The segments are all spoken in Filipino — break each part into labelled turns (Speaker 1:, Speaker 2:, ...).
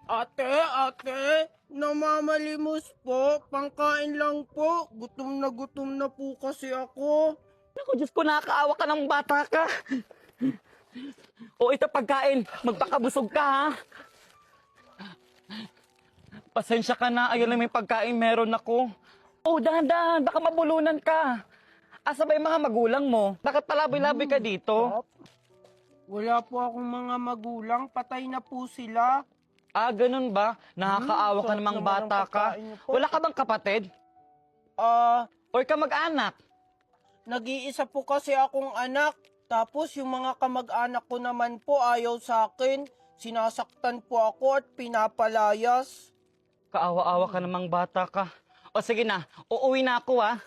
Speaker 1: Ate, namamalimos po. Pangkain lang po. Gutom na po kasi ako.
Speaker 2: Naku, Diyos ko, nakakaawa ka ng bata ka. O ito pagkain, magpakabusog ka ha. Pasensya ka na, ayun lang may pagkain meron ako. Oh, dahan-dahan, baka mabulunan ka. Asa ba yung mga magulang mo? Bakit palaboy-laboy ka dito?
Speaker 1: Wala po akong mga magulang. Patay na po sila.
Speaker 2: Ah, ganun ba? Nakakaawa ka
Speaker 1: sarap
Speaker 2: namang
Speaker 1: naman
Speaker 2: bata
Speaker 1: ang
Speaker 2: ka.
Speaker 1: pagkain niyo po.
Speaker 2: Wala ka bang kapatid?
Speaker 1: Ah,
Speaker 2: Or ka mag-anak?
Speaker 1: nag-iisa po kasi akong anak. Tapos yung mga kamag-anak ko naman po ayaw sa akin. Sinasaktan po ako at pinapalayas.
Speaker 2: Kaawa-awa ka namang bata ka. O sige na, uuwi na ako ha.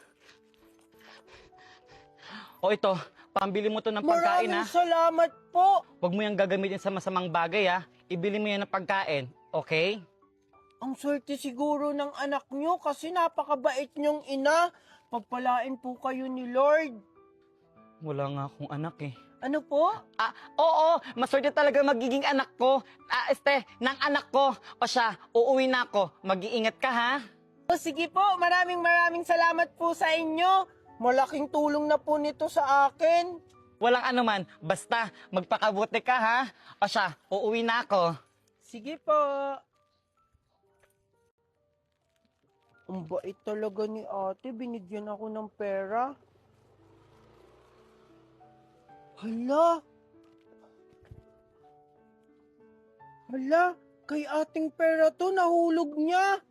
Speaker 2: O ito, pambili mo to ng pagkain ha.
Speaker 1: Maraming salamat po.
Speaker 2: Huwag mo yung gagamitin sa masamang bagay ha. Ibili mo yan ng pagkain, okay?
Speaker 1: Ang swerte siguro ng anak nyo kasi napakabait nyong ina. Pagpalain po kayo ni Lord.
Speaker 2: Wala nga akong anak eh.
Speaker 1: Ano po?
Speaker 2: Ah, oo, maswerte talaga magiging anak ko. Ng anak ko. O siya, uuwi na ako. Mag-iingat ka ha.
Speaker 1: O sige po, maraming salamat po sa inyo. Malaking tulong na po nito sa akin.
Speaker 2: Walang anuman, basta magpakabuti ka ha. O siya, uuwi na ako.
Speaker 1: Sige po. Ang bait talaga ni ate, binigyan ako ng pera. Hala! Hala, kay ating pera to, nahulog niya.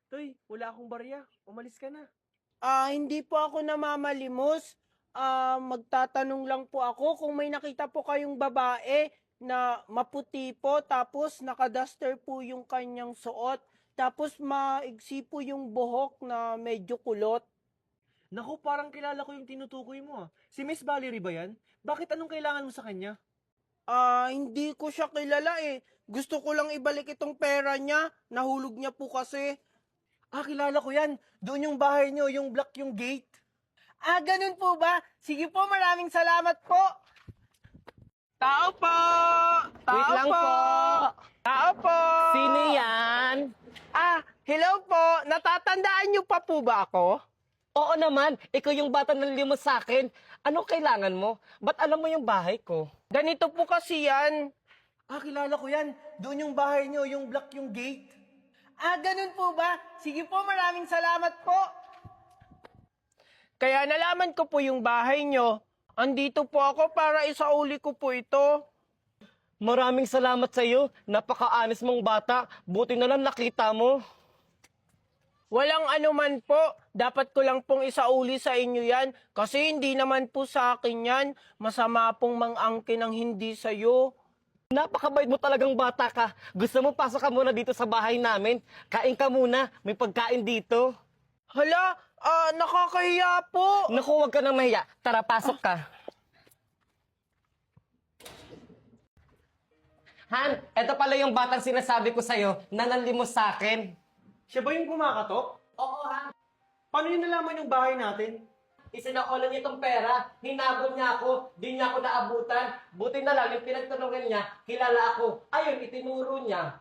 Speaker 3: Toy, wala akong barya. Umalis ka na.
Speaker 1: Hindi po ako namamalimos. Magtatanong lang po ako kung may nakita po kayong babae na maputi po, tapos nakaduster po yung kanyang suot, tapos maigsi po yung buhok na medyo kulot.
Speaker 3: Naku, parang kilala ko yung tinutukoy mo ah. Si Miss Valerie ba yan? Bakit anong kailangan mo sa kanya?
Speaker 1: Hindi ko siya kilala eh. Gusto ko lang ibalik itong pera niya. Nahulog niya po kasi.
Speaker 3: Kilala ko yan. Doon yung bahay niyo, yung block yung gate.
Speaker 1: Ganun po ba? Sige po, maraming salamat po. Tao po!
Speaker 2: Wait lang po.
Speaker 1: Tao po!
Speaker 2: Sino yan?
Speaker 1: Hello po! Natatandaan niyo pa po ba ako?
Speaker 2: Oo naman, ikaw yung bata na limos sa akin. Anong kailangan mo? Ba't alam mo yung bahay ko?
Speaker 1: Ganito po kasi yan.
Speaker 3: Kilala ko yan. Doon yung bahay niyo, yung block yung gate.
Speaker 1: Ganun po ba? Sige po, maraming salamat po. Kaya nalaman ko po yung bahay niyo. Andito po ako para isauli ko po ito.
Speaker 2: Maraming salamat sa iyo. Napaka-honest mong bata. Buti na lang nakita mo.
Speaker 1: Walang anuman po. Dapat ko lang pong isauli sa inyo yan. Kasi hindi naman po sa akin yan. Masama pong mang-angkin ang hindi sa'yo.
Speaker 2: Napakabait mo talagang bata ka. Gusto mo pasok ka muna dito sa bahay namin? Kain ka muna. May pagkain dito.
Speaker 1: Hala, nakakahiya po.
Speaker 2: Naku, huwag ka nang mahiya. Tara, pasok ka. Han, eto pala yung batang sinasabi ko sa'yo na nanlimos sa akin.
Speaker 3: Siya ba yung kumakatok?
Speaker 2: Oo, Han.
Speaker 3: Paano yun nalaman yung bahay natin?
Speaker 2: Isinakulan niya itong pera, hinabol niya ako, di niya ako naabutan. Buti na lang, yung pinagtanungan niya, kilala ako. Ayun, itinuro niya.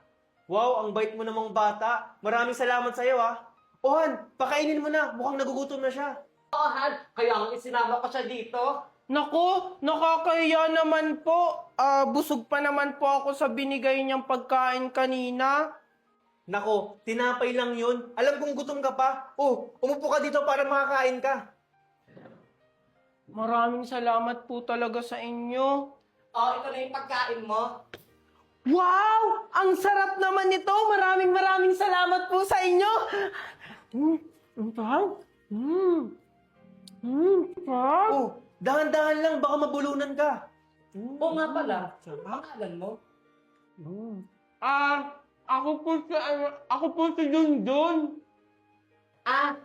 Speaker 3: Wow, ang bait mo namang bata. Maraming salamat sa'yo ah. Han, pakainin mo na. Mukhang nagugutom na siya.
Speaker 2: Oo, Han, kaya ang isinama ko siya dito.
Speaker 1: Naku, nakakahiya naman po. Busog pa naman po ako sa binigay niyang pagkain kanina.
Speaker 3: Nako, tinapay lang yun. Alam kong gutom ka pa. Umupo ka dito para makakain ka.
Speaker 1: Maraming salamat po talaga sa inyo.
Speaker 2: Ito na yung pagkain mo.
Speaker 1: Wow! Ang sarap naman nito! Maraming salamat po sa inyo! Ang sarap! Sarap!
Speaker 3: Dahan-dahan lang, baka mabulunan ka.
Speaker 2: Oo nga pala, pangalan mo?
Speaker 1: Ako po si Dundun.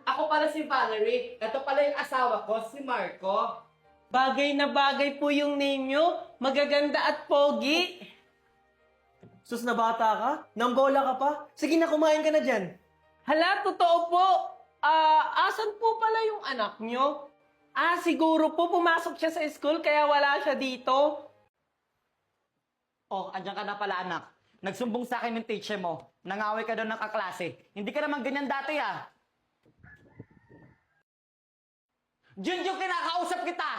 Speaker 2: Ako pala si Valerie. Ito pala yung asawa ko, si Marco.
Speaker 1: Bagay na bagay po yung name nyo. Magaganda at pogi.
Speaker 3: Sus na bata ka? Nambola ka pa? Sige na, kumain ka na dyan.
Speaker 1: Hala, totoo po. Asan po pala yung anak nyo? Siguro po pumasok siya sa school kaya wala siya dito.
Speaker 2: Oh, andyan ka na pala, anak. Nagsumbong sa akin ng teacher mo. Nangaway ka daw ng kaklase. Hindi ka naman ganyan dati, ah. Junjun, kinakausap kita!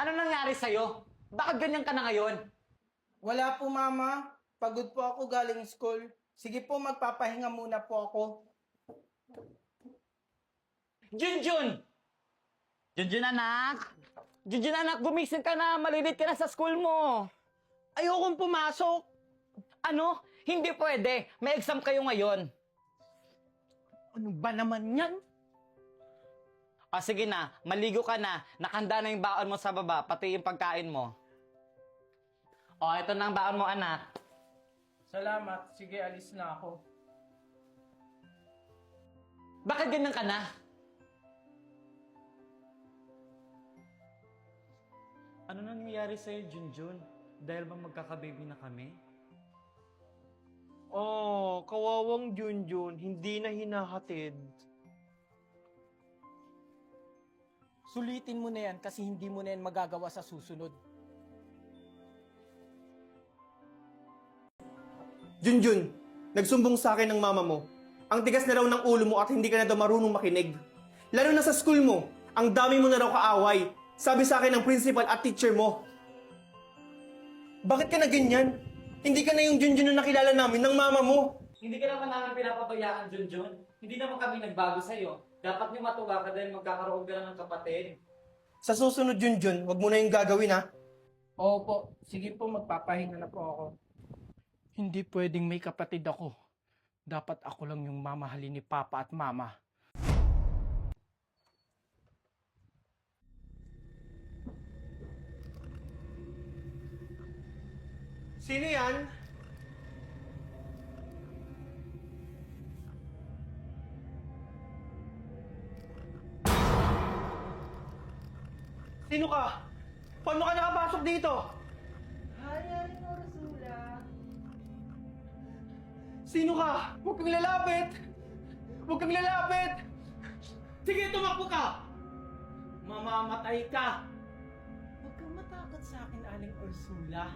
Speaker 2: Ano nangyari sa'yo? Bakit ganyan ka na ngayon?
Speaker 4: Wala po, Mama. Pagod po ako galing school. Sige po, magpapahinga muna po ako.
Speaker 2: Junjun! Junjun, anak! Junjun, anak, gumising ka na. Malilit ka na sa school mo.
Speaker 1: Ayokong pumasok.
Speaker 2: Ano? Hindi pwede. May exam kayo ngayon.
Speaker 1: Ano ba naman yan?
Speaker 2: O sige na, maligo ka na. Nakanda na yung baon mo sa baba, pati yung pagkain mo. O, ito na ang baon mo, anak.
Speaker 4: Salamat. Sige, alis na ako.
Speaker 2: Bakit ganyan ka na? Ano nangyayari sa'yo, Junjun? Dahil ba magkakababy na kami?
Speaker 3: Oh, kawawang Junjun, hindi na hinahatid.
Speaker 4: Sulitin mo na yan kasi hindi mo na yan magagawa sa susunod.
Speaker 3: Junjun, nagsumbong sa akin ng mama mo. Ang tigas na raw ng ulo mo at hindi ka na daw marunong makinig. Lalo na sa school mo, ang dami mo na raw kaaway. Sabi sa akin ng principal at teacher mo. Bakit ka na ganyan? Hindi ka na yung Junjun na nakilala namin ng mama mo.
Speaker 2: Hindi ka naman namin pinapabayaan, Junjun. Hindi naman kami nagbago sa'yo. Dapat yung matuwa ka dahil magkakaroon ka na ng kapatid.
Speaker 3: Sa susunod, Junjun, wag mo na yung gagawin, ha?
Speaker 4: Opo. Sige po, magpapahinga na po ako. Hindi pwedeng may kapatid ako. Dapat ako lang yung mamahalin ni Papa at Mama.
Speaker 3: Sino yan? Sino ka? Paano ka nakapasok dito?
Speaker 1: Hi, Aling Ursula.
Speaker 3: Sino ka? Huwag kang lalapit! Huwag kang lalapit! Sige, tumakbo ka! Mamamatay ka!
Speaker 1: Huwag kang matakot sa akin, Aling Ursula.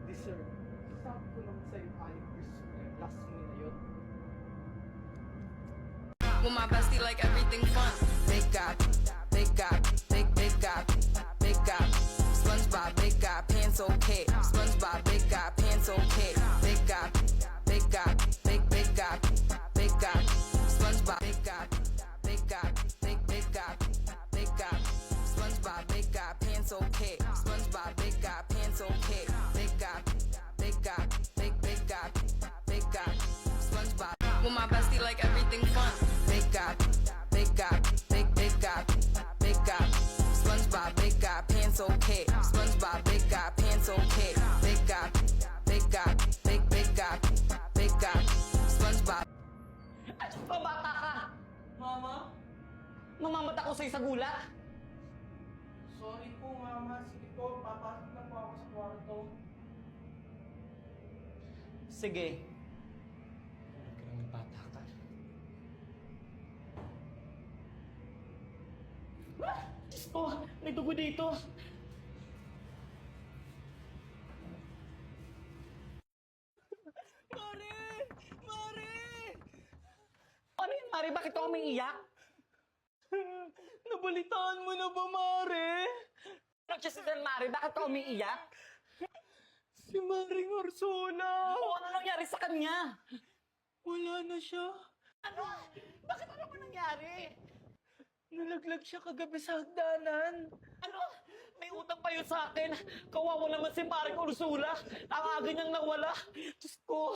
Speaker 4: Deserve. Sabi ko naman sa'yo, Aling Ursula, yung last mo na yun.
Speaker 5: With my bestie, like everything fun. Big guy, big guy, big guy, big guy. SpongeBob, big guy, pants okay. SpongeBob, big guy, pants okay. Big guy, big guy, big guy, big guy. SpongeBob, big guy, big guy, big guy, big guy. SpongeBob, big guy, pants okay. SpongeBob, big guy, pants okay. Big guy, big guy, big guy, big guy. SpongeBob, with my bestie, like everything fun. Big guy, big guy, big guy, big guy. SpongeBob, big guy, pants okay. SpongeBob, big guy, pants okay. Big guy, big guy, big guy, big guy. SpongeBob.
Speaker 2: At pabata ka!
Speaker 1: Mama?
Speaker 2: Mamamata ko sa'yo sa gulat.
Speaker 4: Sorry po, Mama. Sige po, papasok na po ako sa kwarto.
Speaker 2: Sige. Huwag ka lang bata ka. Diyos ko! May dugo dito!
Speaker 1: Mare! Mare!
Speaker 2: Ano yun, Mari? Bakit ako umiiyak?
Speaker 1: Nabalitaan mo na ba, Mare?
Speaker 2: Nagsisidal, Mari. Bakit ako umiiyak?
Speaker 1: Si Maring Ursula!
Speaker 2: O ano nangyari sa kanya?
Speaker 1: Wala na siya.
Speaker 2: Ano? Bakit ano ba nangyari?
Speaker 1: Nalaglag siya kagabi sa hagdanan.
Speaker 2: Ano? May utang pa yun sa akin. Kawawa naman si Maring Ursula. Ang aga niyang nawala. Diyos ko.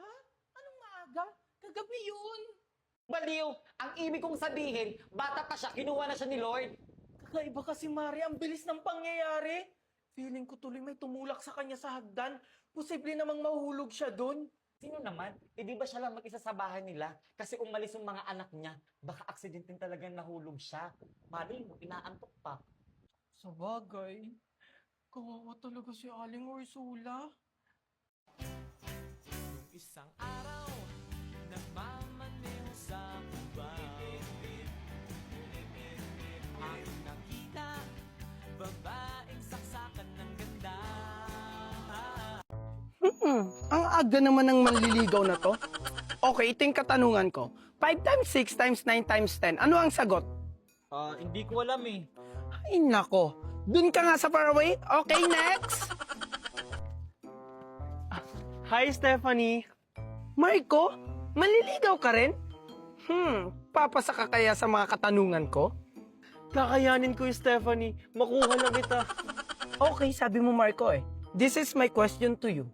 Speaker 1: Ha? Anong maaga? Kagabi yun.
Speaker 2: Baliw. Ang ibig kong sabihin, bata pa siya, kinuha na siya ni Lord.
Speaker 1: Kakaiba kasi, Mari. Ang bilis ng pangyayari. Feeling ko tuloy may tumulak sa kanya sa hagdan. Posible namang mahuhulog siya doon.
Speaker 2: Sino naman? Eh di ba siya lang mag-isa sa bahay nila? Kasi umalis yung mga anak niya. Baka aksidenteng talagang nahulog siya. Mali mo, inaantok pa.
Speaker 1: Sa bagay, kawawa talaga si Aling Ursula.
Speaker 6: Isang araw, nagmamaneho sa Cubao. Aking nakita, babaeng saksakan ng ganda.
Speaker 4: Ang aga naman ng manliligaw na to. Okay, ito yung katanungan ko. 5 times 6 times 9 times 10. Ano ang sagot?
Speaker 2: Hindi ko alam eh.
Speaker 4: Ay, nako. Dun ka nga sa faraway. Okay, next.
Speaker 3: Hi, Stephanie!
Speaker 4: Marco, manliligaw ka rin? Papasa ka kaya sa mga katanungan ko?
Speaker 3: Kakayanin ko yung Stephanie. Makuha lang kita.
Speaker 4: Okay, sabi mo Marco eh. This is my question to you.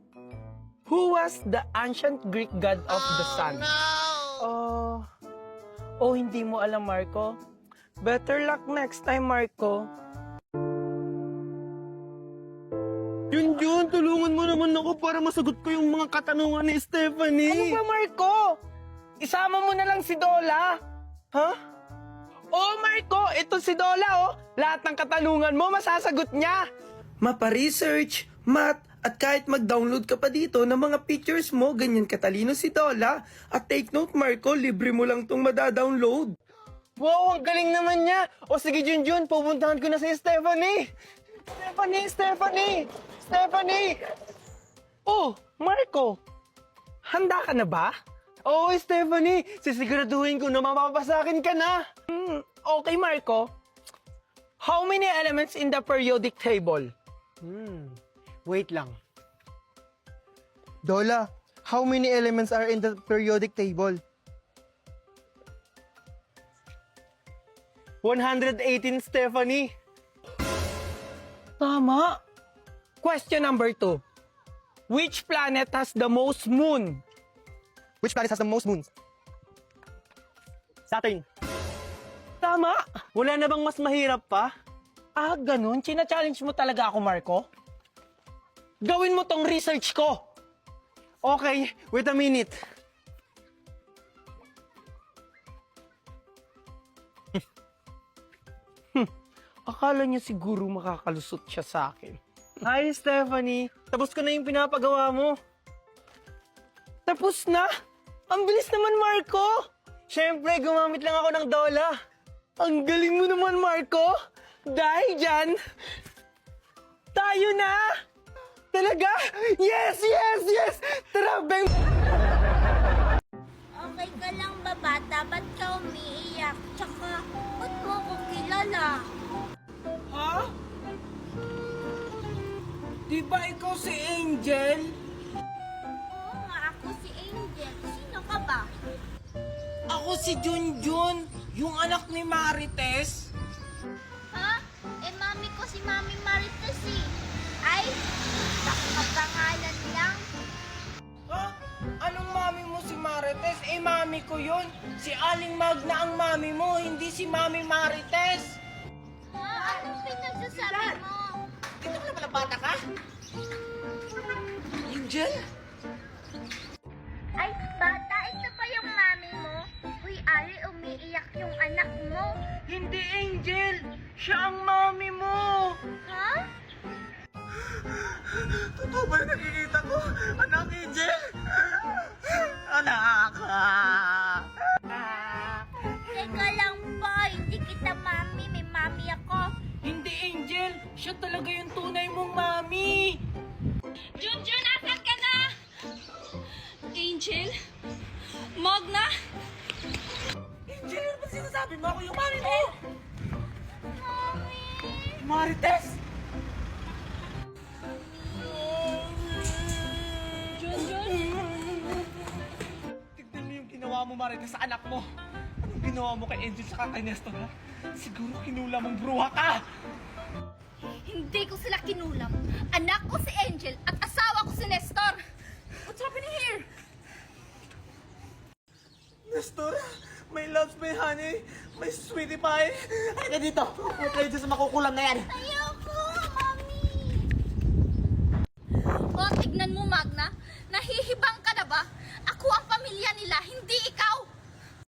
Speaker 4: Who was the ancient Greek god of the sun? Oh, hindi mo alam Marco? Better luck next time, Marco.
Speaker 3: Junjun, tulungan mo naman ako para masagot ko yung mga katanungan ni
Speaker 4: Ano
Speaker 3: Stephanie.
Speaker 4: ba, Marco? Isama mo na lang si Dola. Ha? Oh, Marco, ito si Dola, oh. Lahat ng katanungan mo, masasagot niya. Mapa-research, math, at kahit mag-download ka pa dito ng mga pictures mo, ganyan katalino si Dola. At take note, Marco, libre mo lang tong madadownload.
Speaker 3: Wow, ang galing naman niya. O sige, Junjun, pupuntahan ko na si Stephanie. Stephanie!
Speaker 4: Oh, Marco, handa ka na ba?
Speaker 3: Oo, Stephanie, sisiguraduhin ko na mapapasakin ka na.
Speaker 4: Okay, Marco. How many elements in the periodic table?
Speaker 3: Wait lang. Dola, how many elements are in the periodic table? 118, Stephanie.
Speaker 4: Tama. Question number 2. Which planet has the most moon?
Speaker 3: Which planet has the most moons? Saturn.
Speaker 4: Tama.
Speaker 3: Wala na bang mas mahirap pa?
Speaker 4: Ganun? China-challenge mo talaga ako, Marco? Gawin mo tong research ko.
Speaker 3: Okay, wait a minute.
Speaker 4: Akala niya siguro makakalusot siya sa akin.
Speaker 3: Hi, Stephanie. Tapos ko na yung pinapagawa mo.
Speaker 4: Tapos na? Ang bilis naman, Marco.
Speaker 3: Siyempre, gumamit lang ako ng Dola.
Speaker 4: Ang galing mo naman, Marco. Dahil dyan, tayo na! Talaga? Yes! Tara, Beng!
Speaker 7: Okay ka lang ba, bata? Ba't ka umiiyak? Tsaka, ba't mo ako kilala?
Speaker 4: Ha? Di ba ikaw si Angel?
Speaker 7: Oo nga, ako si Angel. Sino ka ba?
Speaker 4: Ako si Junjun, yung anak ni Marites.
Speaker 7: Ha? Mami ko si Mami Marites eh. Ay, nakapangalan lang.
Speaker 4: Ha? Anong mami mo si Marites? Mami ko yun. Si Aling Magna ang mami mo, hindi si Mami Marites.
Speaker 7: Ha? Anong pinagsasabi mo?
Speaker 4: Dito ka na pala bata ka? Angel?
Speaker 7: Ay, bata, ito pa yung mami mo? Uy, Ali, umiiyak yung anak mo.
Speaker 4: Hindi, Angel. Siya ang mami mo.
Speaker 7: Ha?
Speaker 3: Totoo ba yung nakikita ko? Anak, Angel? Anak!
Speaker 7: Teka lang, boy. Hindi kita mami. May mami ako.
Speaker 4: Hindi, Angel. Siya talaga yung tunay mong mami.
Speaker 8: Junjun, asan ka na? Angel? Magna?
Speaker 4: Angel, ano ba sinasabi mo? Ako yung mami mo.
Speaker 7: Mami!
Speaker 4: Marites!
Speaker 3: Tignan mo yung ginawa mo, Marites, sa anak mo. Anong ginawa mo kay Angel sa kay Nestor, ha? Siguro kinula mong bruha ka!
Speaker 8: Hindi ko sila kinulam. Anak ko si Angel at asawa ko si Nestor. What's happening here?
Speaker 3: Nestor, may loves, may honey, may sweetie pie. Halika dito. Huwag kayo dyan sa makukulam na yan.
Speaker 7: Ayoko, mami!
Speaker 8: O, tignan mo, Magna. Nahihibang ka na ba? Ako ang pamilya nila, hindi ikaw.